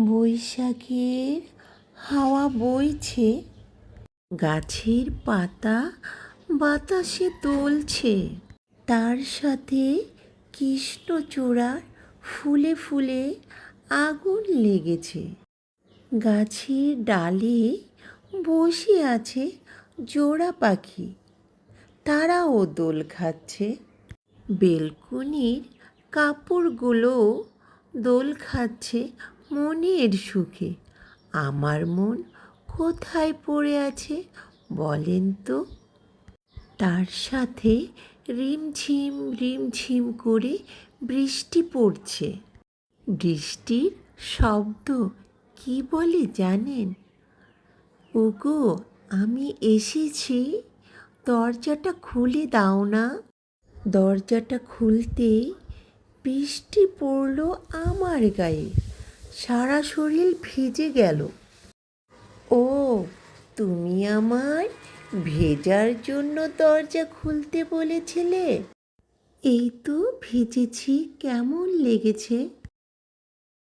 বৈশাখের হাওয়া বইছে, গাছের পাতা বাতাসে দুলছে। তার সাথে কৃষ্ণচূড়ার ফুলে ফুলে আগুন লেগেছে। গাছের ডালে বসে আছে জোড়া পাখি, তারাও দোল খাচ্ছে। বেলকুনির কাপড়গুলো দোল খাচ্ছে মনের সুখে। আমার মন কোথায় পড়ে আছে বলেন তো? তার সাথে রিমঝিম রিমঝিম করে বৃষ্টি পড়ছে। বৃষ্টির শব্দ কি বলে জানেন? ওগো, আমি এসেছি, দরজাটা খুলে দাও না। দরজাটা খুলতেই বৃষ্টি পড়ল আমার গায়ে, সারা শরীর ভিজে গেল। ও, তুমি আমায় ভেজার জন্য দরজা খুলতে বলেছিলে? এই তো ভিজেছি, কেমন লেগেছে?